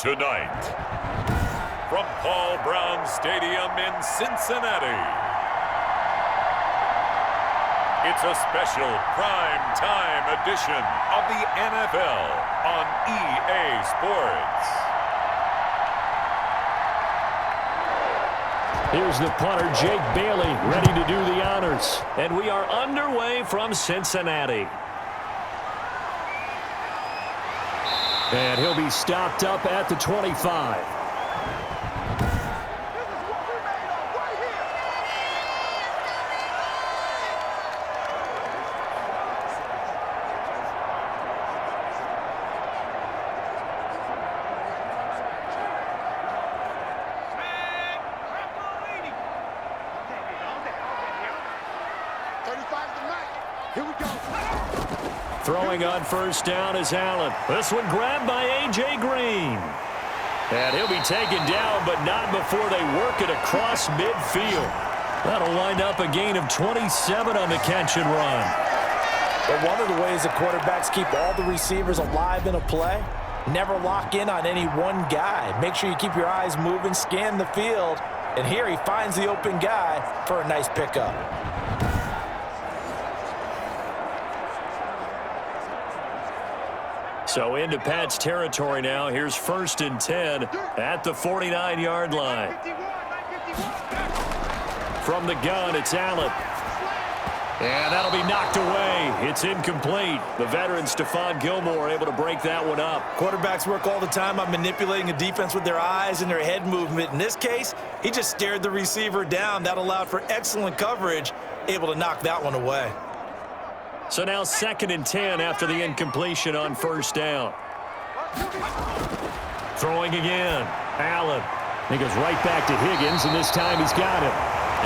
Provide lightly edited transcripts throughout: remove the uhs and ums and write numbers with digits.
Tonight, from Paul Brown Stadium in Cincinnati, it's a special prime time edition of the NFL on EA Sports. Here's the punter, Jake Bailey, ready to do the honors. And we are underway from Cincinnati. And he'll be stopped up at the 25. Throwing on first down is Allen. This one grabbed by A.J. Green. And he'll be taken down, but not before they work it across midfield. That'll wind up a gain of 27 on the catch and run. But one of the ways the quarterbacks keep all the receivers alive in a play, never lock in on any one guy. Make sure you keep your eyes moving, scan the field, and here he finds the open guy for a nice pickup. So into Pat's territory now. Here's 1st and 10 at the 49-yard line. From the gun, it's Allen. And that'll be knocked away. It's incomplete. The veteran Stephon Gilmore able to break that one up. Quarterbacks work all the time on manipulating a defense with their eyes and their head movement. In this case, he just stared the receiver down. That allowed for excellent coverage, able to knock that one away. So now 2nd and 10 after the incompletion on first down. Throwing again. Allen. He goes right back to Higgins, and this time he's got him.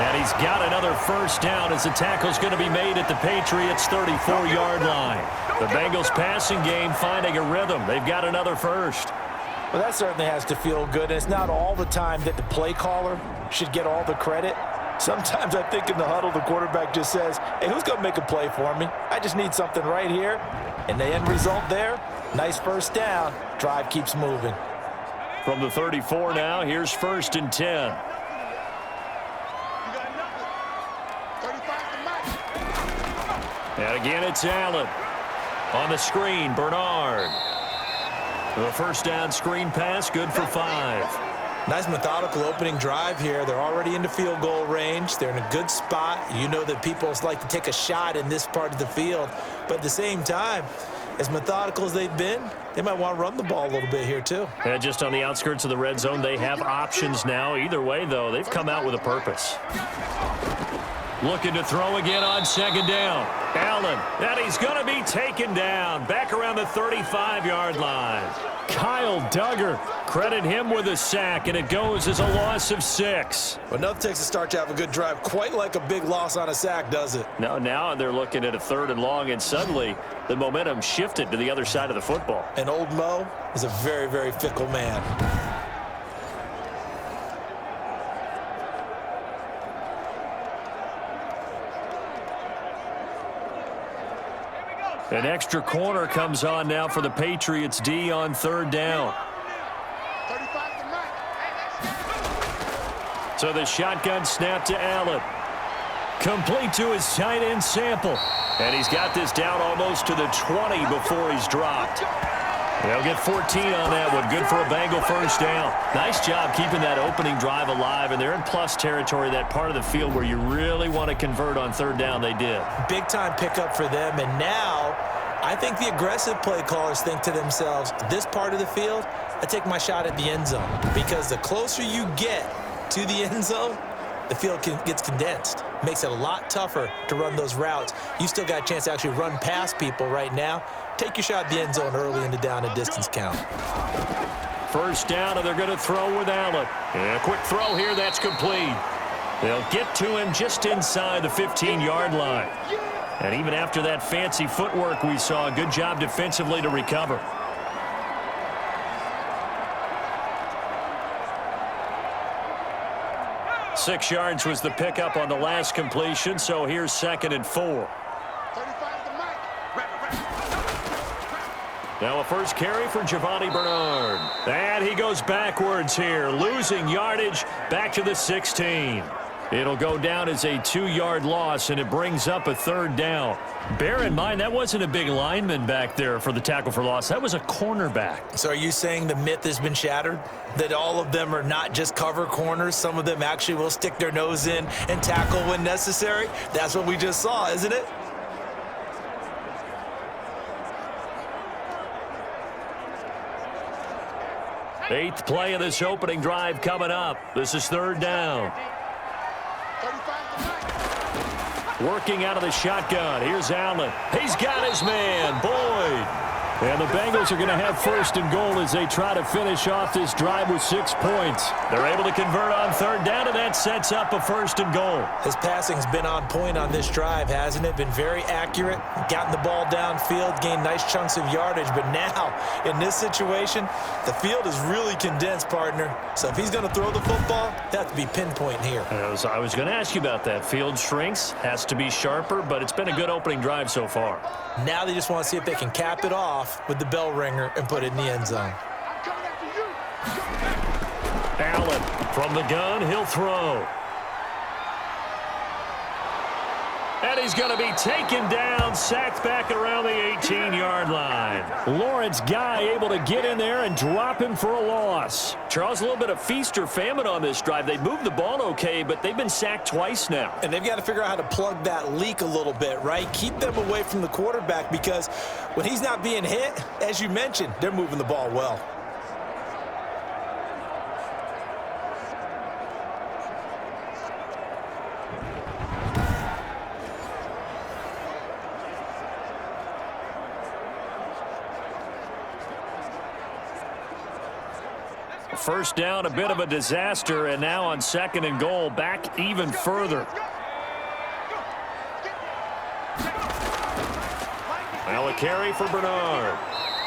And he's got another first down as the tackle's going to be made at the Patriots' 34-yard line. The Bengals passing game finding a rhythm. They've got another first. Well, that certainly has to feel good. It's not all the time that the play caller should get all the credit. Sometimes I think in the huddle, the quarterback just says, hey, who's going to make a play for me? I just need something right here. And the end result there, nice first down. Drive keeps moving. From the 34 now, here's 1st and 10. And again, it's Allen. On the screen, Bernard. The first down screen pass, good for 5. Nice methodical opening drive here. They're already into field goal range. They're in a good spot. You know that people like to take a shot in this part of the field. But at the same time, as methodical as they've been, they might want to run the ball a little bit here too. And just on the outskirts of the red zone, they have options now. Either way, though, they've come out with a purpose. Looking to throw again on 2nd down. Allen, and he's going to be taken down. Back around the 35-yard line. Kyle Duggar, credit him with a sack, and it goes as a loss of 6. Well, nothing takes a start to have a good drive quite like a big loss on a sack, does it? No, now they're looking at a 3rd and long, and suddenly the momentum shifted to the other side of the football. And old Mo is a very, very fickle man. An extra corner comes on now for the Patriots D on 3rd down. So the shotgun snap to Allen. Complete to his tight end Sample. And he's got this down almost to the 20 before he's dropped. They'll get 14 on that one. Good for a Bengal first down. Nice job keeping that opening drive alive, and they're in plus territory, that part of the field where you really want to convert on 3rd down. They did. Big time pickup for them, and now I think the aggressive play callers think to themselves, this part of the field, I take my shot at the end zone, because the closer you get to the end zone, the field gets condensed. Makes it a lot tougher to run those routes. You still got a chance to actually run past people right now. Take your shot at the end zone early in the down and distance count. First down, and they're going to throw with Allen. And a quick throw here, that's complete. They'll get to him just inside the 15-yard line. And even after that fancy footwork we saw, a good job defensively to recover. Six yards was the pickup on the last completion, so here's 2nd and 4. Now a first carry for Giovanni Bernard. And he goes backwards here, losing yardage back to the 16. It'll go down as a 2-yard loss, and it brings up a third down. Bear in mind, that wasn't a big lineman back there for the tackle for loss. That was a cornerback. So are you saying the myth has been shattered? That all of them are not just cover corners? Some of them actually will stick their nose in and tackle when necessary? That's what we just saw, isn't it? Eighth play of this opening drive coming up. This is third down. Working out of the shotgun. Here's Allen. He's got his man, Boyd. And the Bengals are going to have first and goal as they try to finish off this drive with 6 points. They're able to convert on third down, and that sets up a first and goal. His passing's been on point on this drive, hasn't it? Been very accurate, gotten the ball downfield, gained nice chunks of yardage. But now, in this situation, the field is really condensed, partner. So if he's going to throw the football, that has to be pinpoint here. I was going to ask you about that. Field shrinks, has to be sharper, but it's been a good opening drive so far. Now they just want to see if they can cap it off with the bell ringer and put it in the end zone. Allen from the gun, he'll throw. And he's going to be taken down, sacked back around the 18-yard line. Lawrence Guy able to get in there and drop him for a loss. Charles, a little bit of feast or famine on this drive. They moved the ball okay, but they've been sacked twice now. And they've got to figure out how to plug that leak a little bit, right? Keep them away from the quarterback, because when he's not being hit, as you mentioned, they're moving the ball well. First down, a bit of a disaster, and now on second and goal, back even further. Now a carry for Bernard.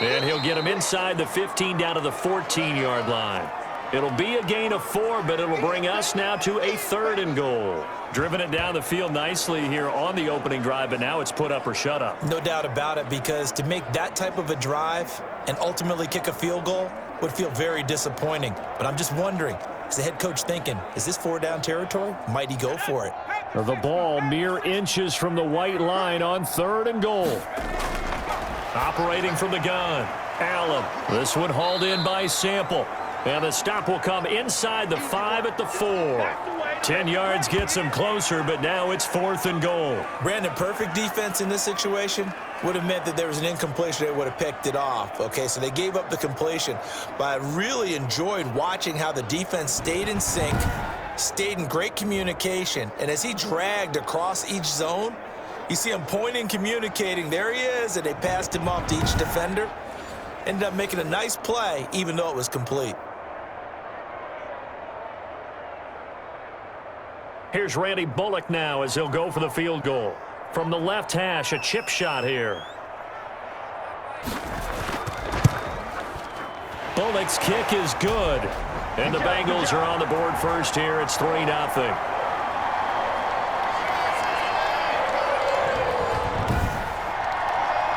And he'll get him inside the 15 down to the 14-yard line. It'll be a gain of 4, but it'll bring us now to a third and goal. Driven it down the field nicely here on the opening drive, but now it's put up or shut up. No doubt about it, because to make that type of a drive and ultimately kick a field goal would feel very disappointing. But I'm just wondering, is the head coach thinking, is this 4-down territory? Might he go for it? The ball mere inches from the white line on third and goal. Operating from the gun, Allen. This one hauled in by Sample. And the stop will come inside the 5 at the 4. 10 yards gets him closer, but now it's fourth and goal. Brandon, perfect defense in this situation would have meant that there was an incompletion. They would have picked it off. Okay, so they gave up the completion. But I really enjoyed watching how the defense stayed in sync, stayed in great communication. And as he dragged across each zone, you see him pointing, communicating. There he is, and they passed him off to each defender. Ended up making a nice play, even though it was complete. Here's Randy Bullock now as he'll go for the field goal. From the left hash, a chip shot here. Bullock's kick is good. And the Bengals are on the board first here. It's 3-0.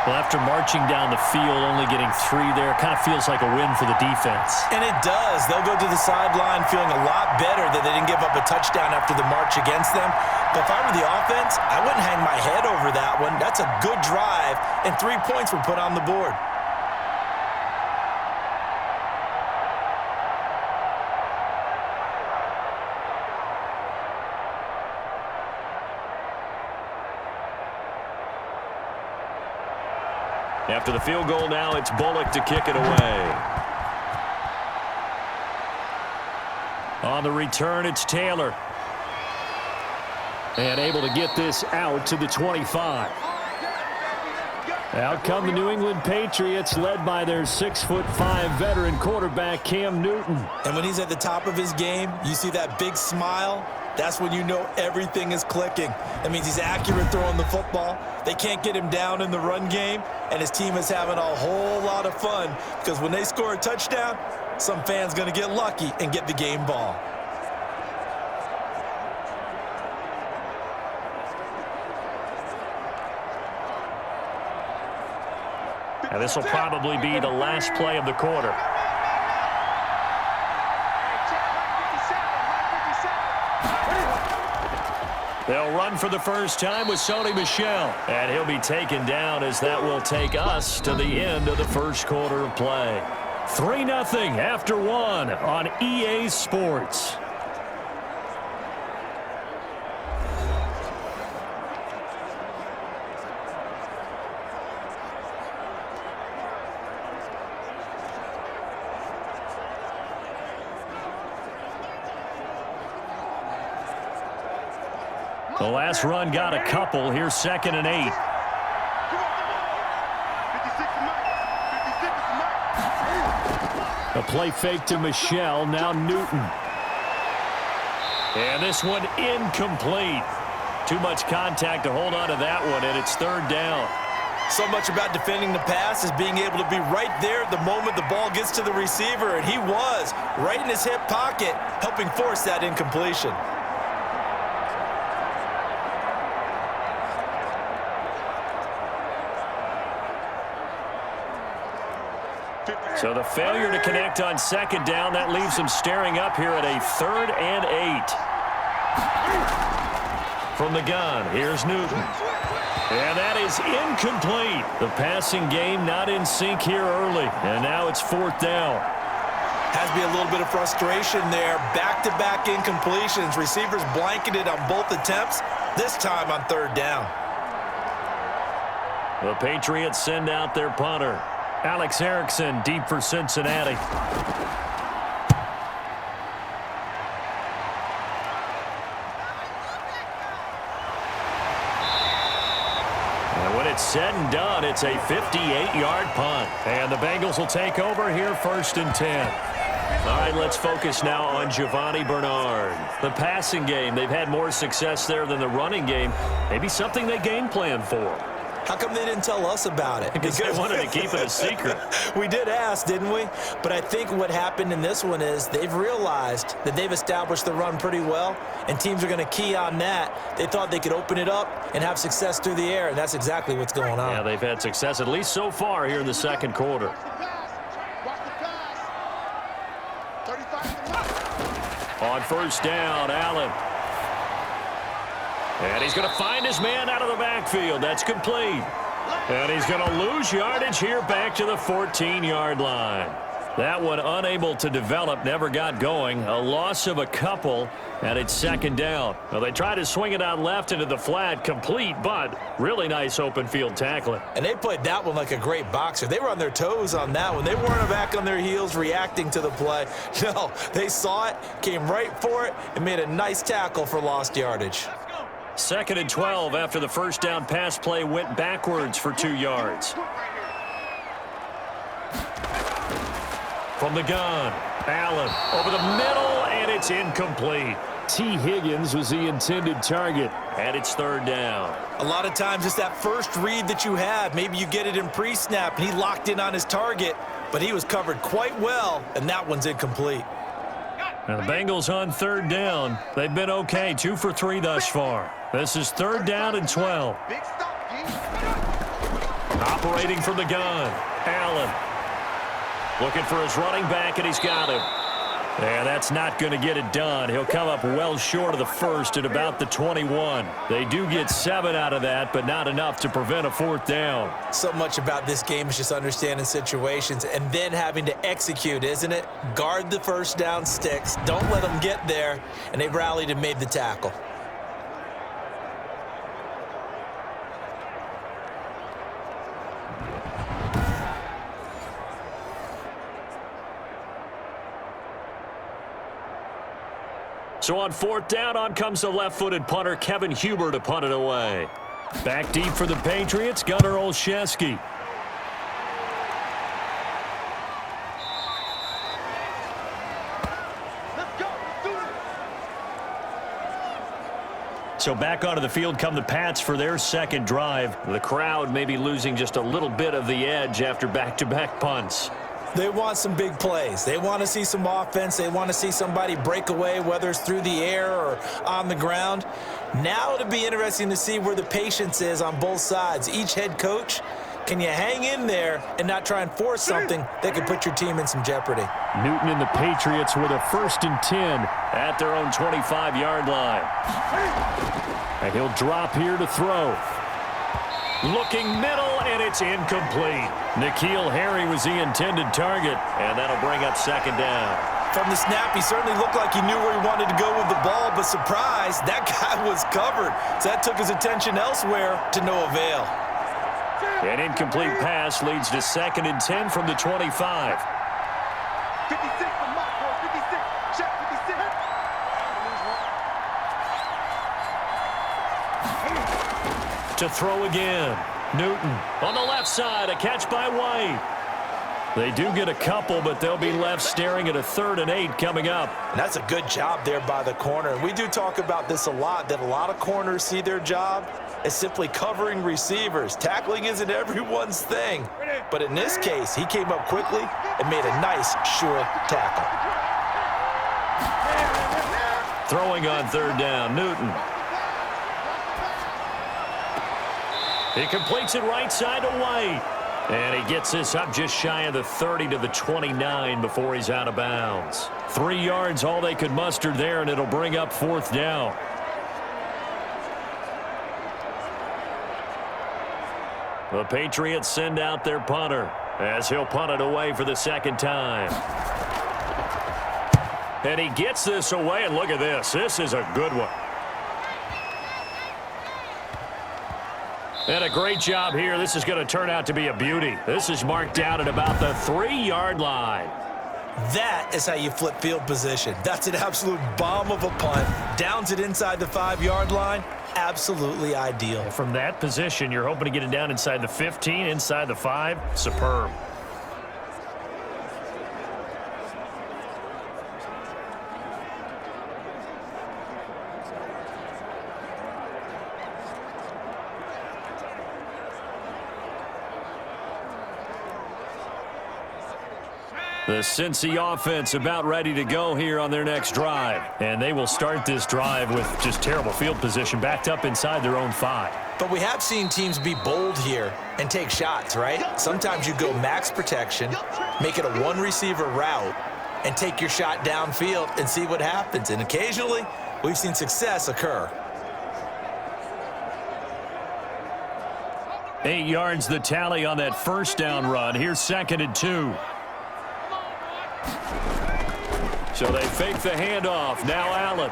Well, after marching down the field, only getting 3 there, kind of feels like a win for the defense. And it does. They'll go to the sideline feeling a lot better that they didn't give up a touchdown after the march against them. But if I were the offense, I wouldn't hang my head over that one. That's a good drive, and 3 points were put on the board. After the field goal now, it's Bullock to kick it away. On the return, it's Taylor. And able to get this out to the 25. Out come the New England Patriots, led by their 6'5" veteran quarterback, Cam Newton. And when he's at the top of his game, you see that big smile. That's when you know everything is clicking. That means he's accurate throwing the football. They can't get him down in the run game, and his team is having a whole lot of fun because when they score a touchdown, some fan's going to get lucky and get the game ball. And this will probably be the last play of the quarter. They'll run for the first time with Sony Michel. And he'll be taken down as that will take us to the end of the first quarter of play. 3-0 after 1 on EA Sports. The last run got a couple. Here's 2nd and 8. A play fake to Michel. Now Newton. And this one incomplete. Too much contact to hold on to that one, and it's 3rd down. So much about defending the pass is being able to be right there at the moment the ball gets to the receiver, and he was right in his hip pocket, helping force that incompletion. So the failure to connect on 2nd down, that leaves him staring up here at a 3rd and 8. From the gun, here's Newton. And that is incomplete. The passing game not in sync here early. And now it's 4th down. Has to be a little bit of frustration there. Back-to-back incompletions. Receivers blanketed on both attempts, this time on 3rd down. The Patriots send out their punter. Alex Erickson deep for Cincinnati. And when it's said and done, it's a 58-yard punt. And the Bengals will take over here 1st and 10. All right, let's focus now on Giovanni Bernard. The passing game, they've had more success there than the running game. Maybe something they game plan for. How come they didn't tell us about it? Because they wanted to keep it a secret. We did ask, didn't we? But I think what happened in this one is they've realized that they've established the run pretty well, and teams are going to key on that. They thought they could open it up and have success through the air, and that's exactly what's going on. Yeah, they've had success, at least so far here in the 2nd quarter. On 1st down, Allen. And he's going to find his man out of the backfield. That's complete. And he's going to lose yardage here back to the 14-yard line. That one unable to develop, never got going. A loss of a couple, and it's 2nd down. Well, they tried to swing it out left into the flat, complete, but really nice open field tackling. And they played that one like a great boxer. They were on their toes on that one. They weren't back on their heels reacting to the play. No, they saw it, came right for it, and made a nice tackle for lost yardage. 2nd and 12 after the 1st down pass play went backwards for 2 yards. From the gun, Allen over the middle, and it's incomplete. T. Higgins was the intended target, and it's 3rd down. A lot of times it's that first read that you have. Maybe you get it in pre-snap, and he locked in on his target, but he was covered quite well, and that one's incomplete. Now the Bengals on 3rd down. They've been okay, 2 for 3 thus far. This is 3rd down and 12. Operating from the gun, Allen. Looking for his running back, and he's got him. And that's not going to get it done. He'll come up well short of the first at about the 21. They do get 7 out of that, but not enough to prevent a 4th down. So much about this game is just understanding situations and then having to execute, isn't it? Guard the first down sticks. Don't let them get there. And they rallied and made the tackle. So on 4th down, on comes the left-footed punter, Kevin Huber, to punt it away. Back deep for the Patriots, Gunnar Olszewski. So back onto the field come the Pats for their 2nd drive. The crowd may be losing just a little bit of the edge after back-to-back punts. They want some big plays. They want to see some offense. They want to see somebody break away, whether it's through the air or on the ground. Now it'll be interesting to see where the patience is on both sides. Each head coach Can you hang in there and not try and force something that could put your team in some jeopardy? Newton and the Patriots with a 1st and 10 at their own 25-yard line. And he'll drop here to throw. Looking middle, and it's incomplete. N'Keal Harry was the intended target, and that'll bring up 2nd down. From the snap, he certainly looked like he knew where he wanted to go with the ball, but surprise, that guy was covered. So that took his attention elsewhere to no avail. An incomplete pass leads to 2nd and 10 from the 25. 56 from Marco, 56, check 56. To throw again. Newton on the left side, a catch by White. They do get a couple, but they'll be left staring at a 3rd and 8 coming up. And that's a good job there by the corner. And we do talk about this a lot, that a lot of corners see their job as simply covering receivers. Tackling isn't everyone's thing. But in this case, he came up quickly and made a nice, sure tackle. Throwing on 3rd down, Newton. He completes it right side to White. And he gets this up just shy of the 30 to the 29 before he's out of bounds. 3 yards, all they could muster there, and it'll bring up 4th down. The Patriots send out their punter as he'll punt it away for the 2nd time. And he gets this away, and look at this. This is a good one. And a great job here. This is going to turn out to be a beauty. This is marked down at about the 3-yard line. That is how you flip field position. That's an absolute bomb of a punt. Downs it inside the 5-yard line. Absolutely ideal. From that position, you're hoping to get it down inside the 15, inside the 5. Superb. The Cincy offense about ready to go here on their next drive. And they will start this drive with just terrible field position, backed up inside their own 5. But we have seen teams be bold here and take shots, right? Sometimes you go max protection, make it a 1-receiver route, and take your shot downfield and see what happens. And occasionally, we've seen success occur. 8 yards the tally on that 1st down run. Here's 2nd and 2. So they fake the handoff. Now Allen.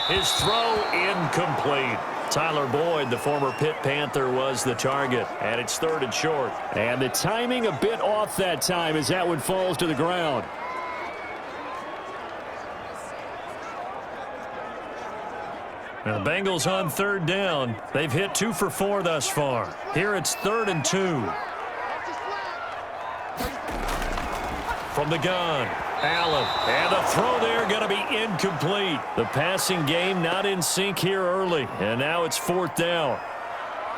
His throw incomplete. Tyler Boyd, the former Pitt Panther, was the target. And it's 3rd and short. And the timing a bit off that time as that one falls to the ground. Now the Bengals on 3rd down. They've hit 2 for 4 thus far. Here it's 3rd and 2. From the gun. Allen, and the throw there going to be incomplete. The passing game not in sync here early, and now it's 4th down.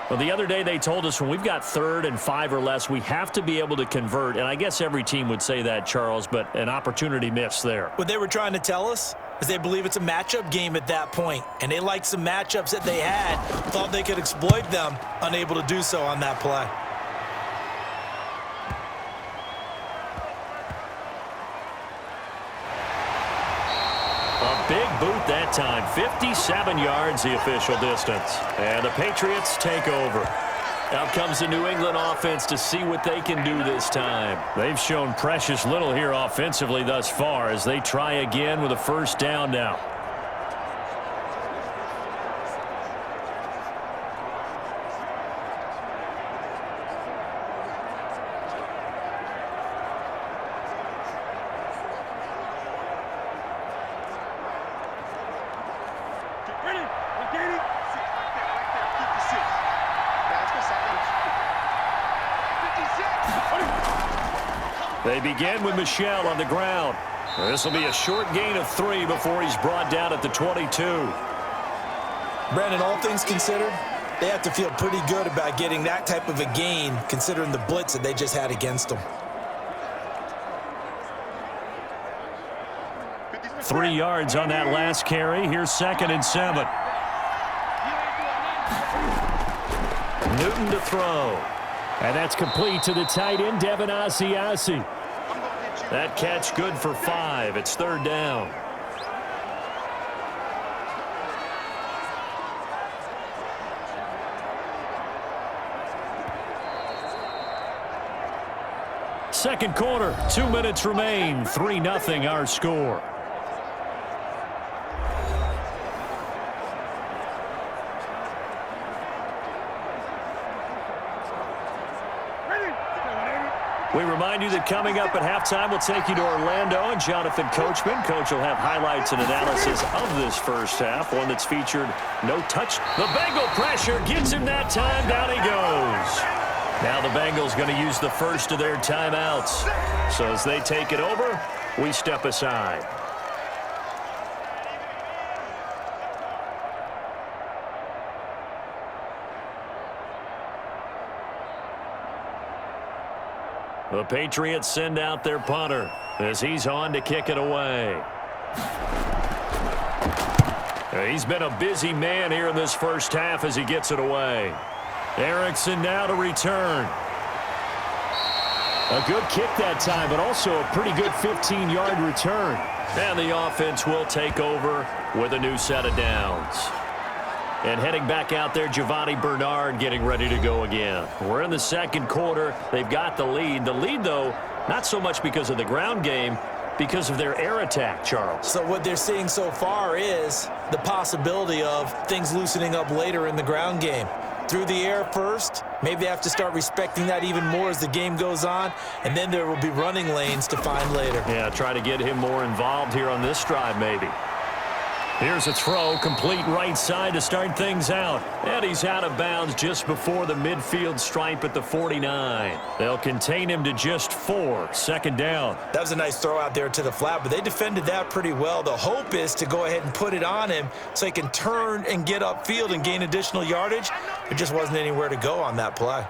Well, the other day they told us when we've got 3rd and 5 or less, we have to be able to convert, and I guess every team would say that, Charles, but an opportunity missed there. What they were trying to tell us is they believe it's a matchup game at that point, and they liked some matchups that they had, thought they could exploit them, unable to do so on that play. Big boot that time. 57 yards the official distance. And the Patriots take over. Out comes the New England offense to see what they can do this time. They've shown precious little here offensively thus far as they try again with a 1st down now. They begin with Michel on the ground. This will be a short gain of 3 before he's brought down at the 22. Brandon, all things considered, they have to feel pretty good about getting that type of a gain considering the blitz that they just had against them. 3 yards on that last carry. Here's 2nd and 7. Newton to throw. And that's complete to the tight end, Devin Asiasi. That catch good for 5. It's third down. Second quarter, 2 minutes remain. 3-0 our score. We remind you that coming up at halftime, we'll take you to Orlando and Jonathan Coachman. Coach will have highlights and analysis of this first half, one that's featured no touch. The Bengal pressure gets him that time. Down he goes. Now the Bengals going to use the first of their timeouts. So as they take it over, we step aside. The Patriots send out their punter as he's on to kick it away. He's been a busy man here in this first half as he gets it away. Erickson now to return. A good kick that time, but also a pretty good 15-yard return. And the offense will take over with a new set of downs. And heading back out there, Giovanni Bernard getting ready to go again. We're in the second quarter. They've got the lead. The lead, though, not so much because of the ground game, because of their air attack, Charles. So what they're seeing so far is the possibility of things loosening up later in the ground game. Through the air first, maybe they have to start respecting that even more as the game goes on, and then there will be running lanes to find later. Yeah, try to get him more involved here on this drive, maybe. Here's a throw, complete right side to start things out. And he's out of bounds just before the midfield stripe at the 49. They'll contain him to just 4. Second down. That was a nice throw out there to the flat, but they defended that pretty well. The hope is to go ahead and put it on him so he can turn and get upfield and gain additional yardage. There just wasn't anywhere to go on that play.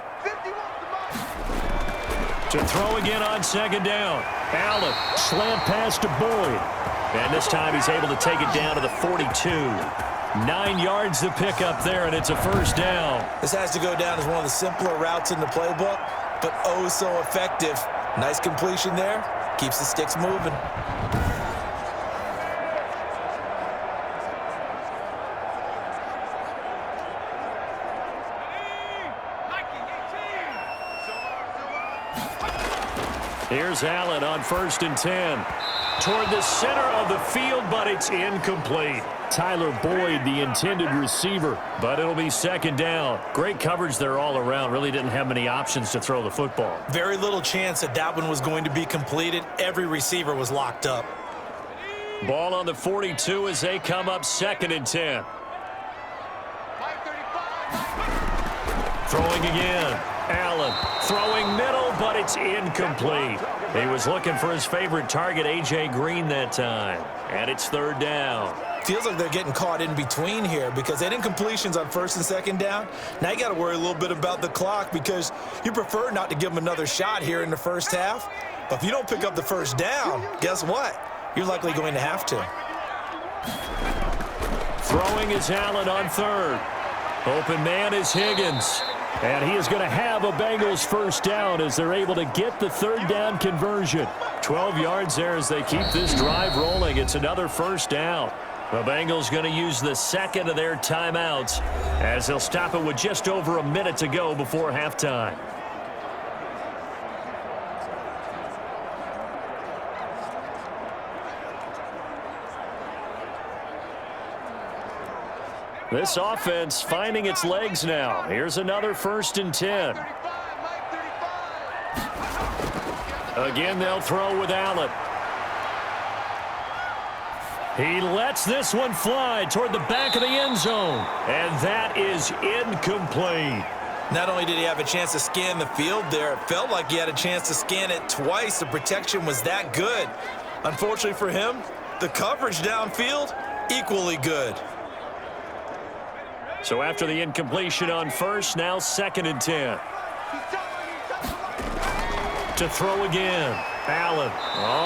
To throw again on second down. Allen, slant pass to Boyd. And this time he's able to take it down to the 42. 9 yards to pick up there, and it's a first down. This has to go down as one of the simpler routes in the playbook, but oh so effective. Nice completion there. Keeps the sticks moving. Here's Allen on 1st and 10. Toward the center of the field, but it's incomplete. Tyler Boyd, the intended receiver, but it'll be second down. Great coverage there all around. Really didn't have many options to throw the football. Very little chance that that one was going to be completed. Every receiver was locked up. Ball on the 42 as they come up 2nd and 10. Throwing again. Allen throwing middle, but it's incomplete. He was looking for his favorite target, A.J. Green, that time. And it's third down. Feels like they're getting caught in between here because they had incompletions on 1st and 2nd down. Now you got to worry a little bit about the clock because you prefer not to give them another shot here in the first half. But if you don't pick up the first down, guess what? You're likely going to have to. Throwing is Allen on 3rd. Open man is Higgins. And he is going to have a Bengals first down as they're able to get the 3rd down conversion. 12 yards there as they keep this drive rolling. It's another first down. The Bengals going to use the 2nd of their timeouts as they'll stop it with just over a minute to go before halftime. This offense finding its legs now. Here's another 1st and 10. Again, they'll throw with Allen. He lets this one fly toward the back of the end zone. And that is incomplete. Not only did he have a chance to scan the field there, it felt like he had a chance to scan it twice. The protection was that good. Unfortunately for him, the coverage downfield, equally good. So after the incompletion on 1st, now 2nd and 10. To throw again. Allen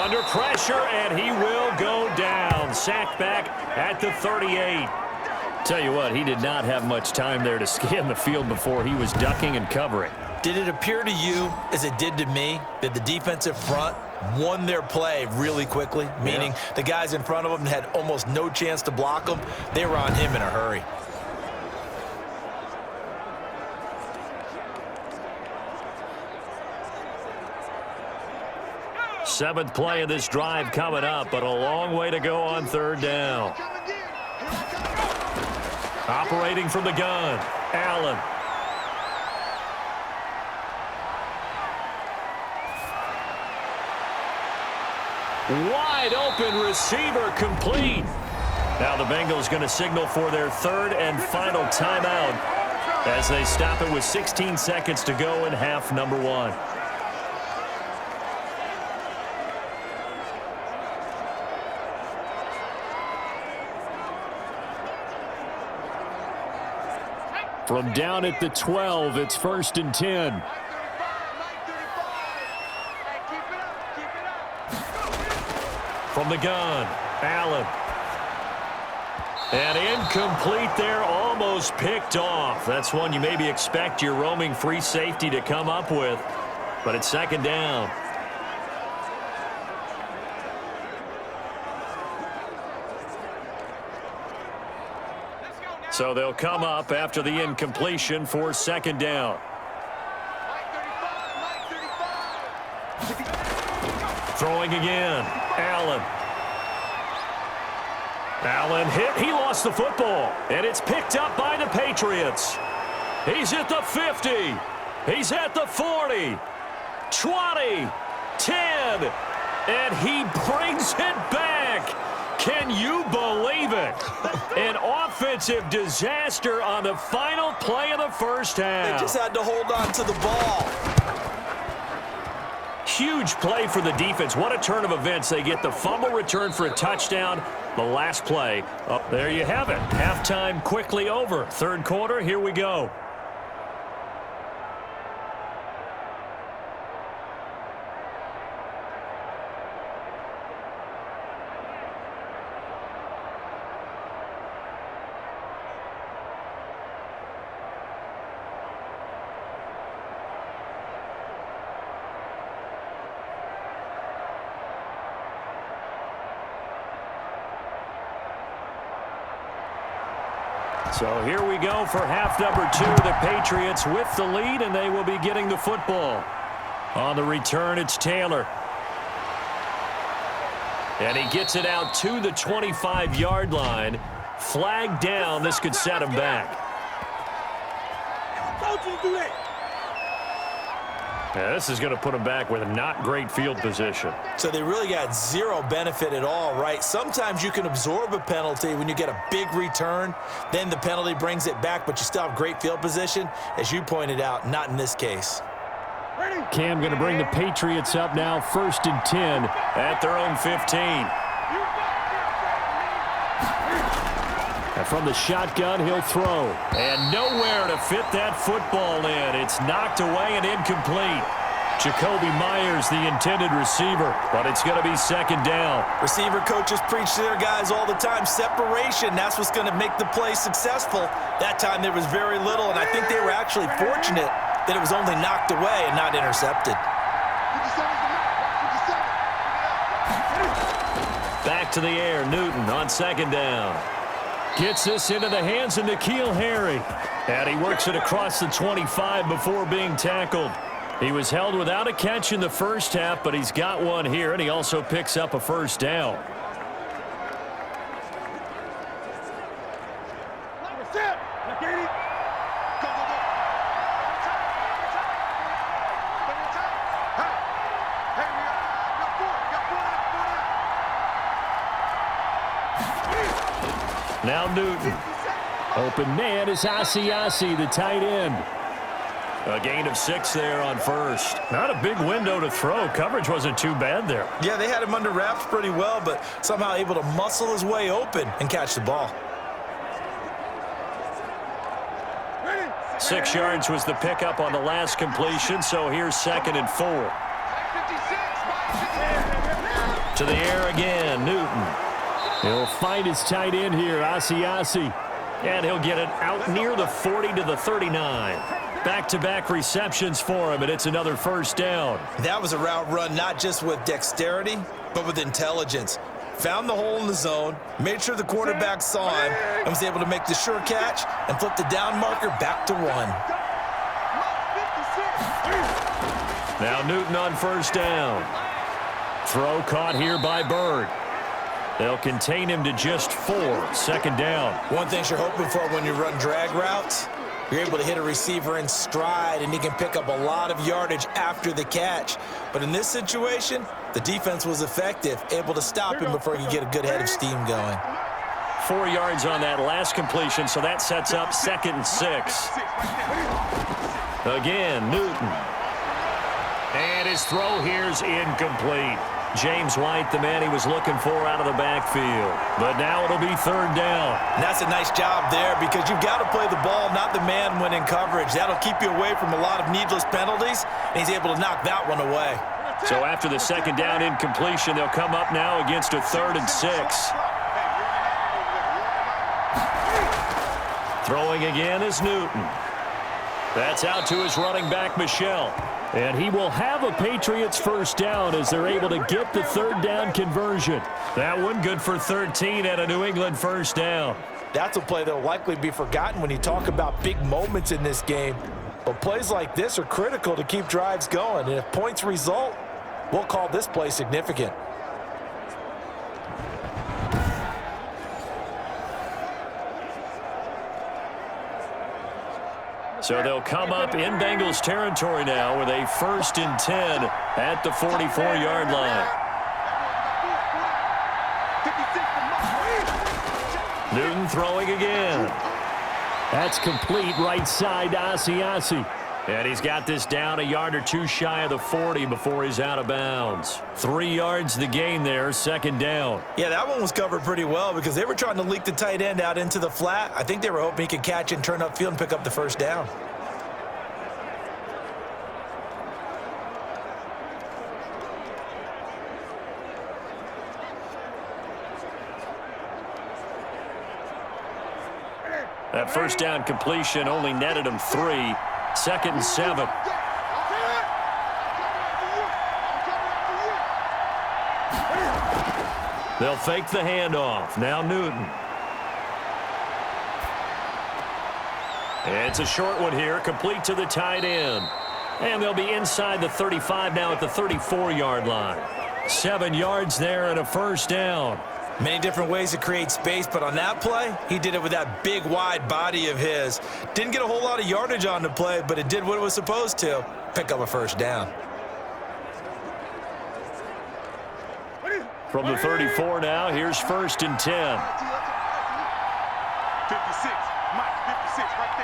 under pressure, and he will go down. Sacked back at the 38. Tell you what, he did not have much time there to scan the field before he was ducking and covering. Did it appear to you, as it did to me, that the defensive front won their play really quickly? Meaning the guys in front of them had almost no chance to block them. They were on him in a hurry. Seventh play of this drive coming up, but a long way to go on third down. Operating from the gun, Allen. Wide open receiver complete. Now the Bengals going to signal for their third and final timeout as they stop it with 16 seconds to go in half number one. From down at the 12, it's 1st and 10. From the gun, Allen. And incomplete there, almost picked off. That's one you maybe expect your roaming free safety to come up with, but it's second down. So they'll come up after the incompletion for second down. Throwing again, Allen. Allen hit. He lost the football, and it's picked up by the Patriots. He's at the 50. He's at the 40, 20, 10, and he brings it back. Can you believe it? An offensive disaster on the final play of the first half. They just had to hold on to the ball. Huge play for the defense. What a turn of events. They get the fumble return for a touchdown. The last play. Oh, there you have it. Halftime quickly over. Third quarter, here we go. So here we go for half number two. The Patriots with the lead, and they will be getting the football. On the return, it's Taylor. And he gets it out to the 25-yard line. Flag down. This could set him back. Yeah, this is going to put him back with a not great field position. So they really got zero benefit at all, right? Sometimes you can absorb a penalty when you get a big return. Then the penalty brings it back, but you still have great field position. As you pointed out, not in this case. Cam going to bring the Patriots up now, 1st and 10 at their own 15. And from the shotgun, he'll throw. And nowhere to fit that football in. It's knocked away and incomplete. Jacoby Myers, the intended receiver, but it's going to be second down. Receiver coaches preach to their guys all the time. Separation, that's what's going to make the play successful. That time there was very little, and I think they were actually fortunate that it was only knocked away and not intercepted. Back to the air, Newton on second down. Gets this into the hands of N'Keal Harry. And he works it across the 25 before being tackled. He was held without a catch in the first half, but he's got one here, and he also picks up a first down. Now Newton. Open man is Asiasi, the tight end. A gain of 6 there on first. Not a big window to throw. Coverage wasn't too bad there. Yeah, they had him under wraps pretty well, but somehow able to muscle his way open and catch the ball. 6 yards was the pickup on the last completion, so here's 2nd and 4. To the air again, Newton. He'll find his tight end here, Asiasi. And he'll get it out near the 40 to the 39. Back-to-back receptions for him, and it's another first down. That was a route run not just with dexterity, but with intelligence. Found the hole in the zone, made sure the quarterback saw him, and was able to make the sure catch and flip the down marker back to 1. Now Newton on first down. Throw caught here by Bird. They'll contain him to just 4, second down. One thing you're hoping for when you run drag routes, you're able to hit a receiver in stride, and he can pick up a lot of yardage after the catch. But in this situation, the defense was effective, able to stop him before he could get a good head of steam going. 4 yards on that last completion, so that sets up 2nd and 6. Again, Newton. And his throw here's incomplete. James White, the man he was looking for out of the backfield. But now it'll be 3rd down. And that's a nice job there because you've got to play the ball, not the man when in coverage. That'll keep you away from a lot of needless penalties, and he's able to knock that one away. So after the 2nd down incompletion, they'll come up now against a 3rd and 6. Throwing again is Newton. That's out to his running back, Michel. And he will have a Patriots first down as they're able to get the 3rd down conversion. That one good for 13 and a New England first down. That's a play that will likely be forgotten when you talk about big moments in this game. But plays like this are critical to keep drives going. And if points result, we'll call this play significant. So they'll come up in Bengals territory now with a 1st and 10 at the 44-yard line. Newton throwing again. That's complete right side to Asiasi. And he's got this down a yard or 2 shy of the 40 before he's out of bounds. 3 yards the gain there, 2nd down. Yeah, that one was covered pretty well because they were trying to leak the tight end out into the flat. I think they were hoping he could catch and turn upfield and pick up the first down. That first down completion only netted him 3. 2nd and 7. They'll fake the handoff. Now Newton. It's a short one here, complete to the tight end. And they'll be inside the 35 now at the 34-yard line. 7 yards there and a first down. Many different ways to create space, but on that play, he did it with that big, wide body of his. Didn't get a whole lot of yardage on the play, but it did what it was supposed to. Pick up a first down. From the 34 now, here's 1st and 10. 56. Mike, 56 right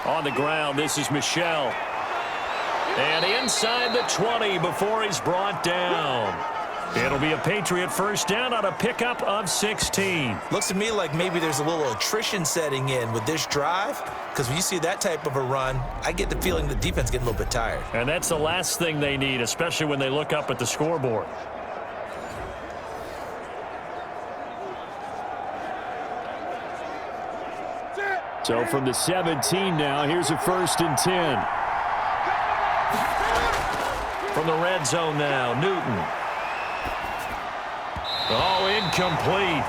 there. On the ground, this is Michel. And inside the 20 before he's brought down. It'll be a Patriot first down on a pickup of 16. Looks to me like maybe there's a little attrition setting in with this drive, because when you see that type of a run, I get the feeling the defense getting a little bit tired. And that's the last thing they need, especially when they look up at the scoreboard. So from the 17 now, here's a 1st and 10. From the red zone now, Newton. Oh, incomplete.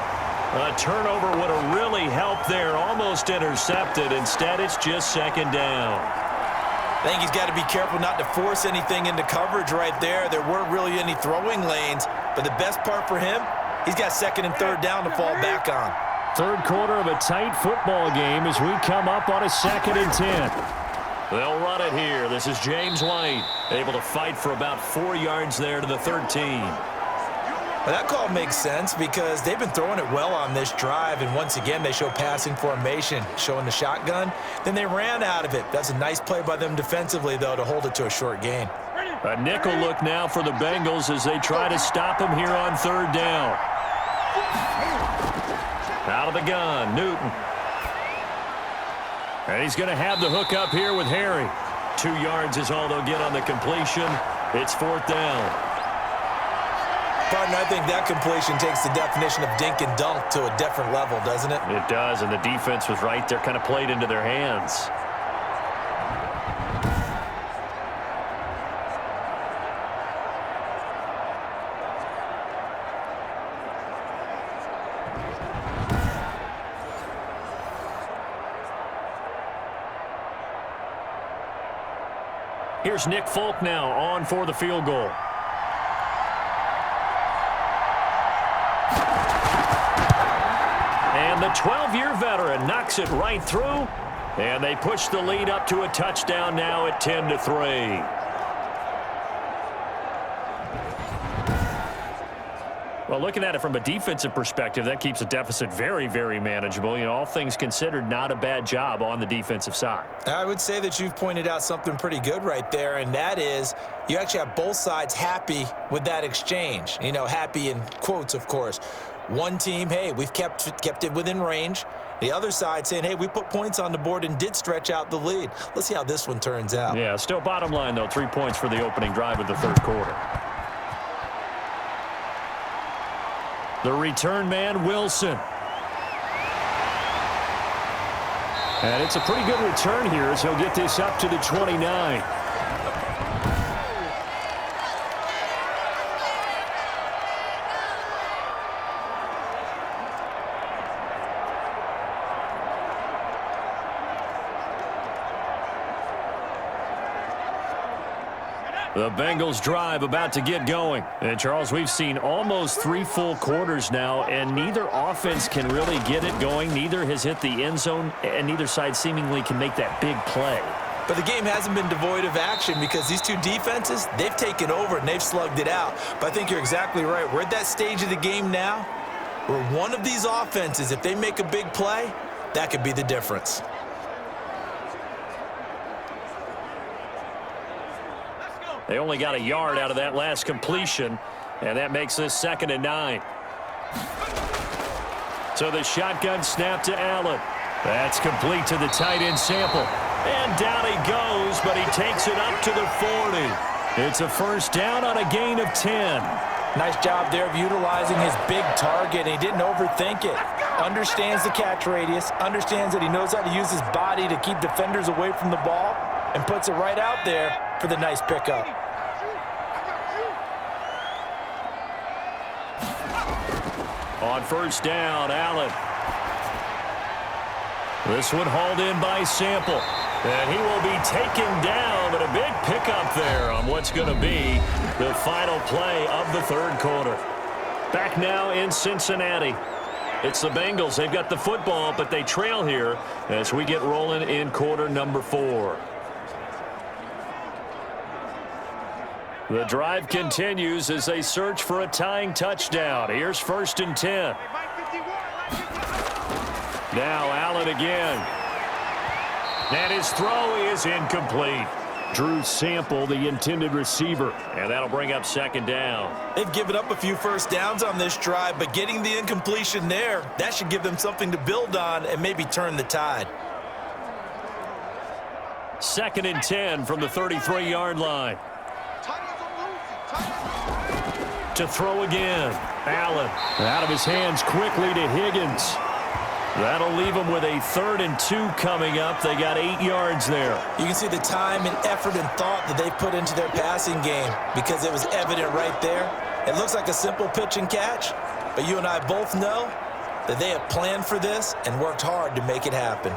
A turnover would have really helped there. Almost intercepted. Instead, it's just 2nd down. I think he's got to be careful not to force anything into coverage right there. There weren't really any throwing lanes. But the best part for him, he's got 2nd and 3rd down to fall back on. 3rd quarter of a tight football game as we come up on a 2nd and 10. They'll run it here. This is James White, able to fight for about 4 yards there to the 13. Well, that call makes sense because they've been throwing it well on this drive, and once again they show passing formation, showing the shotgun. Then they ran out of it. That's a nice play by them defensively, though, to hold it to a short gain. A nickel look now for the Bengals as they try to stop him here on 3rd down. Out of the gun, Newton. And he's going to have the hook up here with Harry. 2 yards is all they'll get on the completion. It's 4th down. Pardon, I think that completion takes the definition of dink and dunk to a different level, doesn't it? It does, and the defense was right there, kind of played into their hands. Here's Nick Folk now on for the field goal. And the 12-year veteran knocks it right through. And they push the lead up to a touchdown now at 10-3. Well, looking at it from a defensive perspective, that keeps the deficit very, very manageable. You know, all things considered, not a bad job on the defensive side. I would say that you've pointed out something pretty good right there, and that is you actually have both sides happy with that exchange. You know, happy in quotes, of course. One team, hey, we've kept it within range. The other side saying, hey, we put points on the board and did stretch out the lead. Let's see how this one turns out. Yeah, still bottom line, though, 3 points for the opening drive of the third quarter. The return man, Wilson. And it's a pretty good return here as he'll get this up to the 29. The Bengals drive about to get going. And, Charles, we've seen almost 3 full quarters now, and neither offense can really get it going. Neither has hit the end zone, and neither side seemingly can make that big play. But the game hasn't been devoid of action because these two defenses, they've taken over and they've slugged it out. But I think you're exactly right. We're at that stage of the game now where one of these offenses, if they make a big play, that could be the difference. They only got a yard out of that last completion, and that makes this 2nd and 9. So the shotgun snap to Allen. That's complete to the tight end Sample. And down he goes, but he takes it up to the 40. It's a first down on a gain of 10. Nice job there of utilizing his big target. He didn't overthink it. Understands the catch radius, understands that he knows how to use his body to keep defenders away from the ball, and puts it right out there for the nice pickup. On first down, Allen. This one hauled in by Sample. And he will be taken down, but a big pickup there on what's going to be the final play of the third quarter. Back now in Cincinnati. It's the Bengals. They've got the football, but they trail here as we get rolling in quarter number 4. The drive continues as they search for a tying touchdown. Here's 1st and 10. Now Allen again. And his throw is incomplete. Drew Sample, the intended receiver. And that'll bring up 2nd down. They've given up a few first downs on this drive, but getting the incompletion there, that should give them something to build on and maybe turn the tide. 2nd and 10 from the 33-yard line. To throw again. Allen out of his hands quickly to Higgins. That'll leave them with a 3rd and 2 coming up. They got 8 yards there. You can see the time and effort and thought that they put into their passing game because it was evident right there. It looks like a simple pitch and catch, but you and I both know that they have planned for this and worked hard to make it happen.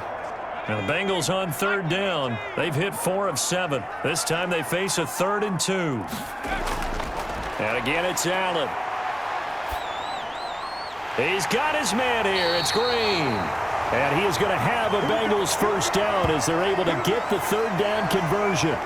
Now the Bengals on 3rd down. They've hit 4 of 7. This time they face a 3rd and 2. And again, it's Allen. He's got his man here. It's Green. And he is going to have a Bengals first down as they're able to get the 3rd down conversion.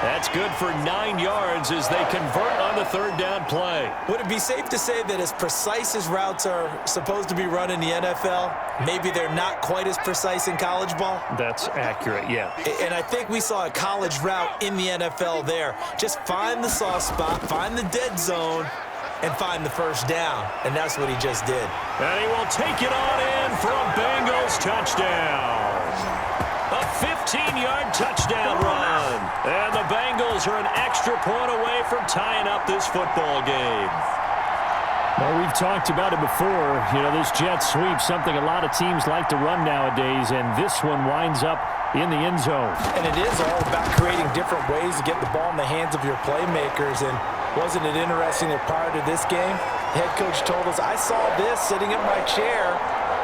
That's good for 9 yards as they convert on the 3rd down play. Would it be safe to say that as precise as routes are supposed to be run in the NFL, maybe they're not quite as precise in college ball? That's accurate, yeah. And I think we saw a college route in the NFL there. Just find the soft spot, find the dead zone, and find the first down. And that's what he just did. And he will take it on in for a Bengals touchdown. A 15-yard touchdown run. And the Bengals are an extra point away from tying up this football game. Well, we've talked about it before. You know, this jet sweep, something a lot of teams like to run nowadays, and this one winds up in the end zone. And it is all about creating different ways to get the ball in the hands of your playmakers. And wasn't it interesting that prior to this game, the head coach told us, I saw this sitting in my chair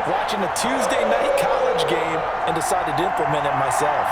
watching a Tuesday night college game and decided to implement it myself.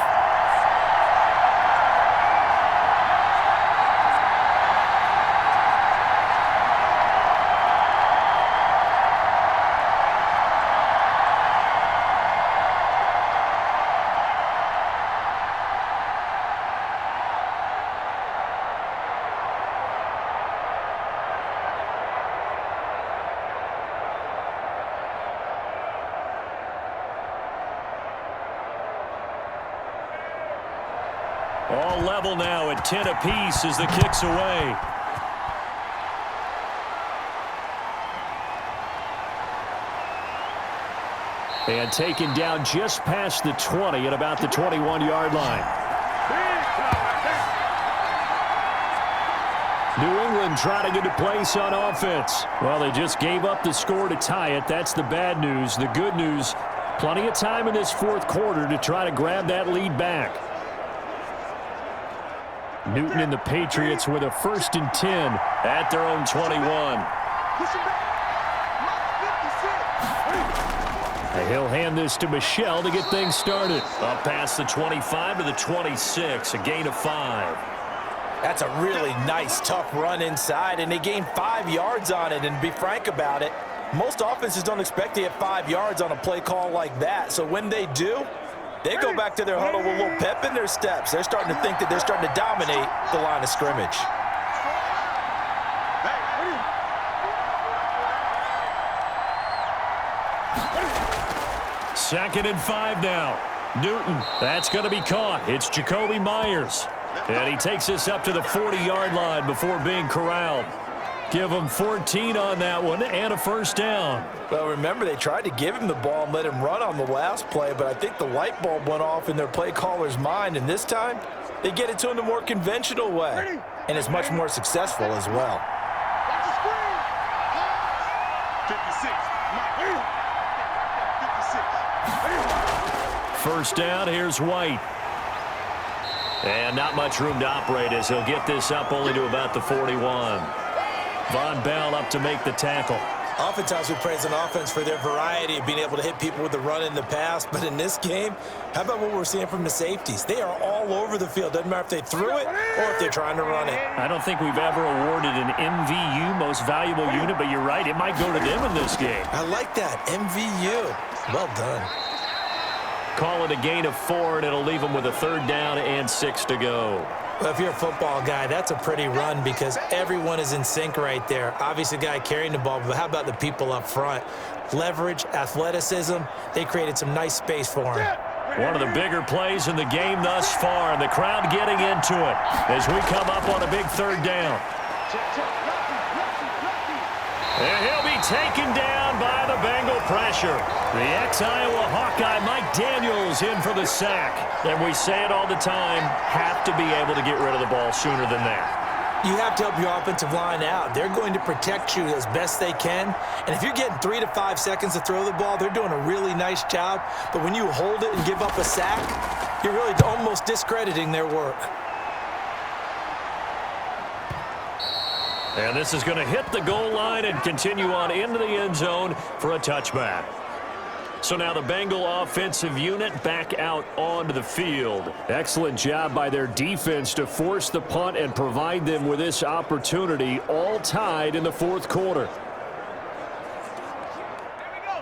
All level now at 10 apiece as the kick's away. And taken down just past the 20 at about the 21-yard line. New England trying to get a place on offense. Well, they just gave up the score to tie it. That's the bad news. The good news, plenty of time in this fourth quarter to try to grab that lead back. Newton and the Patriots with a 1st and 10 at their own 21. And he'll hand this to Michel to get things started. Up past the 25 to the 26, a gain of 5. That's a really nice, tough run inside, and they gained 5 yards on it. And to be frank about it, most offenses don't expect to get 5 yards on a play call like that. So when they do, they go back to their huddle with a little pep in their steps. They're starting to think that they're starting to dominate the line of scrimmage. Second and 5 now. Newton, that's going to be caught. It's Jacoby Myers. And he takes us up to the 40-yard line before being corralled. Give him 14 on that one and a 1st down. Well, remember, they tried to give him the ball and let him run on the last play, but I think the light bulb went off in their play caller's mind, and this time they get it to him the more conventional way, and it's much more successful as well. 1st down, here's White. And not much room to operate as he'll get this up only to about the 41. Von Bell up to make the tackle. Oftentimes we praise an offense for their variety of being able to hit people with the run in the pass, but in this game, how about what we're seeing from the safeties? They are all over the field. Doesn't matter if they threw it or if they're trying to run it. I don't think we've ever awarded an MVU, most valuable unit, but you're right, it might go to them in this game. I like that, MVU. Well done. Call it a gain of 4, and it'll leave them with a 3rd down and 6 to go. Well, if you're a football guy, that's a pretty run because everyone is in sync right there. Obviously, the guy carrying the ball, but how about the people up front? Leverage, athleticism, they created some nice space for him. One of the bigger plays in the game thus far, and the crowd getting into it as we come up on a big 3rd down. And he'll be taken down by the Bengal pressure. The ex-Iowa Hawkeye Mike Daniels in for the sack. And we say it all the time, have to be able to get rid of the ball sooner than that. You have to help your offensive line out. They're going to protect you as best they can. And if you're getting 3 to 5 seconds to throw the ball, they're doing a really nice job. But when you hold it and give up a sack, you're really almost discrediting their work. And this is going to hit the goal line and continue on into the end zone for a touchback. So now the Bengal offensive unit back out onto the field. Excellent job by their defense to force the punt and provide them with this opportunity, all tied in the 4th quarter.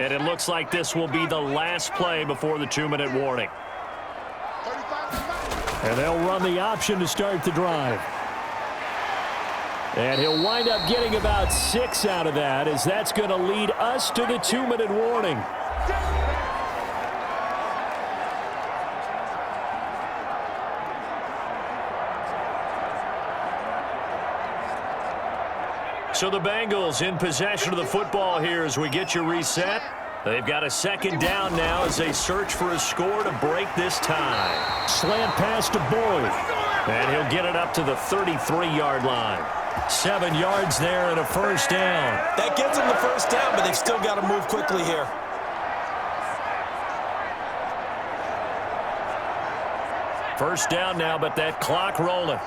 And it looks like this will be the last play before the 2-minute warning. And they'll run the option to start the drive. And he'll wind up getting about 6 out of that, as that's going to lead us to the 2-minute warning. So the Bengals in possession of the football here as we get you reset. They've got a 2nd down now as they search for a score to break this tie. Slant pass to Boyd. And he'll get it up to the 33-yard line. 7 yards there and a 1st down. That gets them the 1st down, but they've still got to move quickly here. First down now, but that clock rolling.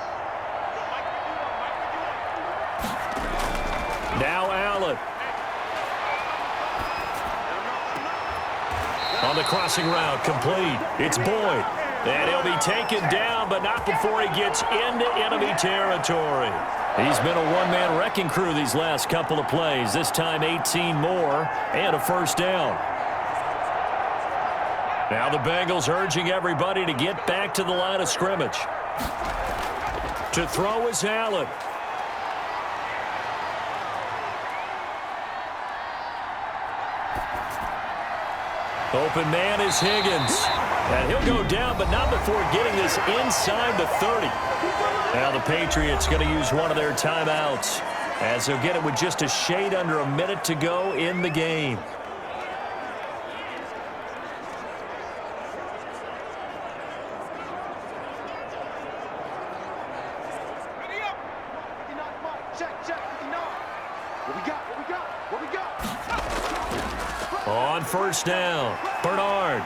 Now Allen. On the crossing route, complete. It's Boyd. And he'll be taken down, but not before he gets into enemy territory. He's been a one-man wrecking crew these last couple of plays. This time 18 more and a 1st down. Now the Bengals urging everybody to get back to the line of scrimmage. To throw is Allen. Open man is Higgins. And he'll go down, but not before getting this inside the 30. Now the Patriots going to use one of their timeouts, as they'll get it with just a shade under a minute to go in the game. On first down, Bernard.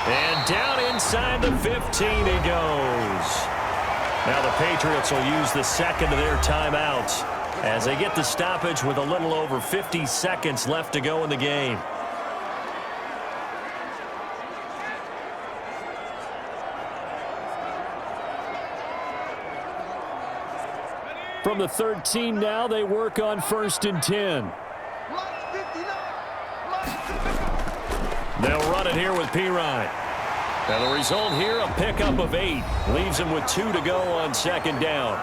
And down inside the 15 he goes. Now the Patriots will use the second of their timeouts as they get the stoppage with a little over 50 seconds left to go in the game. From the 13 now, they work on 1st and 10. They'll run it here with Pirine. Now the result here, a pickup of 8. Leaves them with 2 to go on 2nd down.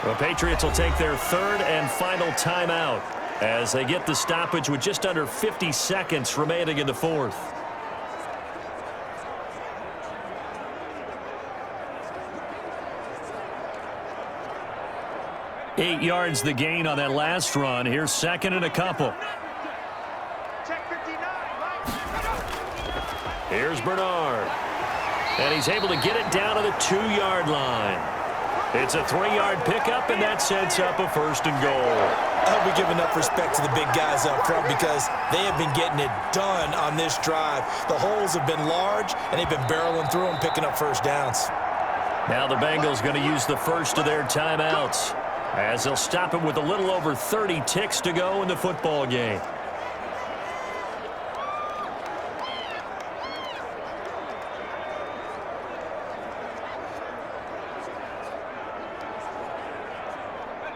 The Patriots will take their 3rd and final timeout as they get the stoppage with just under 50 seconds remaining in the 4th. Eight yards the gain on that last run. Here's 2nd and a couple. Here's Bernard. And he's able to get it down to the 2-yard line. It's a 3-yard pickup, and that sets up a 1st and goal. I'll be giving up respect to the big guys up front because they have been getting it done on this drive. The holes have been large, and they've been barreling through them, picking up 1st downs. Now the Bengals going to use the first of their timeouts as they'll stop it with a little over 30 ticks to go in the football game.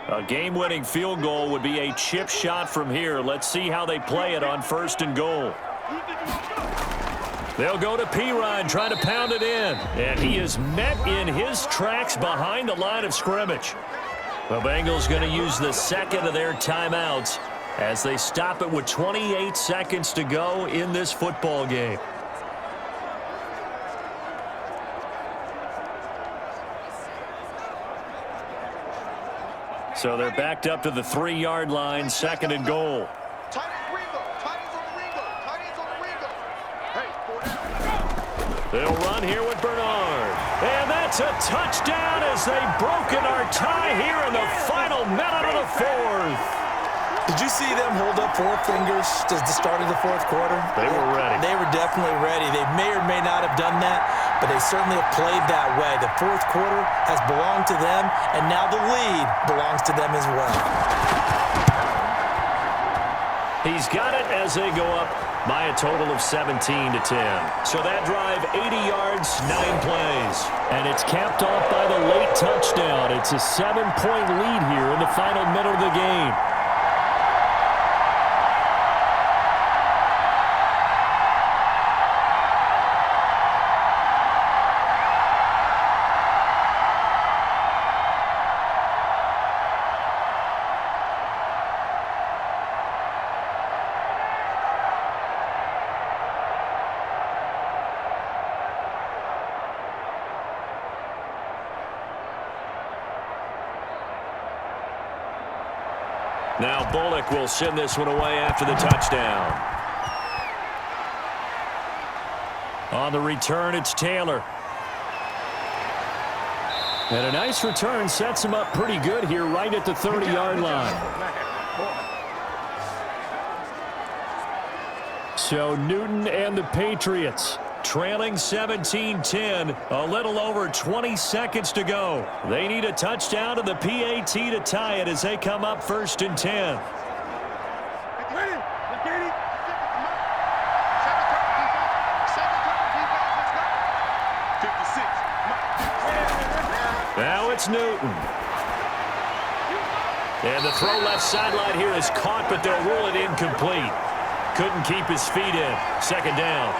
A game-winning field goal would be a chip shot from here. Let's see how they play it on 1st and goal. They'll go to Pirine, trying to pound it in. And he is met in his tracks behind the line of scrimmage. The Bengals going to use the 2nd of their timeouts as they stop it with 28 seconds to go in this football game. So they're backed up to the 3-yard line, 2nd and goal. They'll run here with Bernard. And that's a touchdown as they've broken our tie here in the final minute of the 4th. Did you see them hold up 4 fingers at the start of the 4th quarter? They were ready. They were definitely ready. They may or may not have done that, but they certainly have played that way. The 4th quarter has belonged to them, and now the lead belongs to them as well. He's got it as they go up by a total of 17-10. So that drive, 80 yards, 9 plays. And it's capped off by the late touchdown. It's a 7-point lead here in the final minute of the game. Now Bullock will send this one away after the touchdown. On the return, it's Taylor. And a nice return sets him up pretty good here right at the 30-yard line. So Newton and the Patriots trailing 17-10, a little over 20 seconds to go. They need a touchdown to the PAT to tie it as they come up 1st and 10. Now it's Newton. And the throw left sideline here is caught, but they'll rule it incomplete. Couldn't keep his feet in. 2nd down.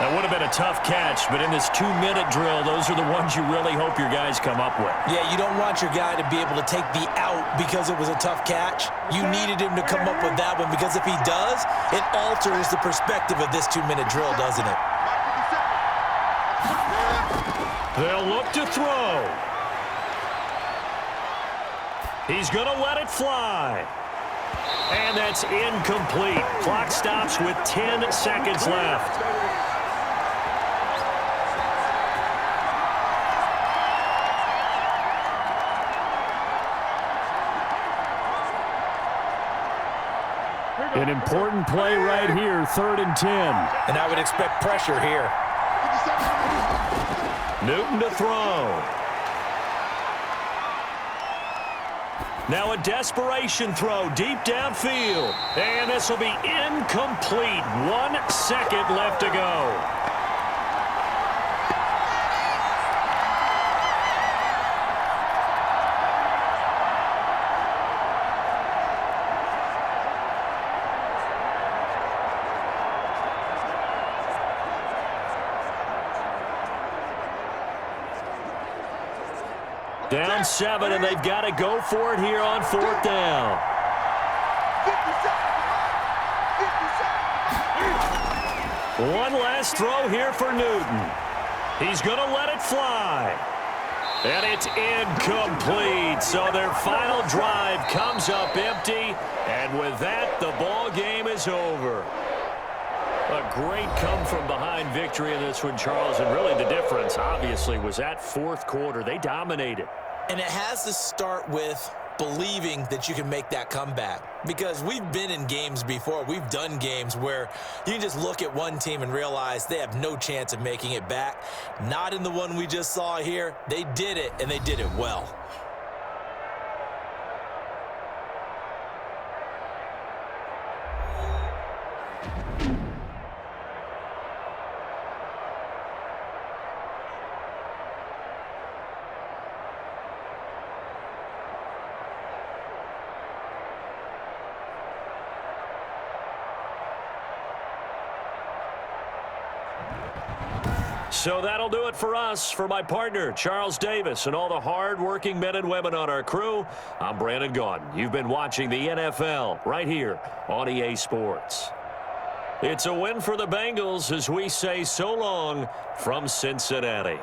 That would have been a tough catch, but in this 2-minute drill, those are the ones you really hope your guys come up with. Yeah, you don't want your guy to be able to take the out because it was a tough catch. You needed him to come up with that one because if he does, it alters the perspective of this 2-minute drill, doesn't it? They'll look to throw. He's going to let it fly. And that's incomplete. Clock stops with 10 seconds left. An important play right here, 3rd and 10. And I would expect pressure here. Newton to throw. Now a desperation throw deep downfield. And this will be incomplete. 1 second left to go. Down 7, and they've got to go for it here on 4th down. 1 last throw here for Newton. He's going to let it fly. And it's incomplete. So their final drive comes up empty. And with that, the ball game is over. A great come-from-behind victory in this one, Charles. And really the difference, obviously, was that 4th quarter. They dominated. And it has to start with believing that you can make that comeback. Because we've been in games before. We've done games where you can just look at one team and realize they have no chance of making it back. Not in the one we just saw here. They did it, and they did it well. So that'll do it for us. For my partner, Charles Davis, and all the hard-working men and women on our crew, I'm Brandon Gaudin. You've been watching the NFL right here on EA Sports. It's a win for the Bengals as we say so long from Cincinnati.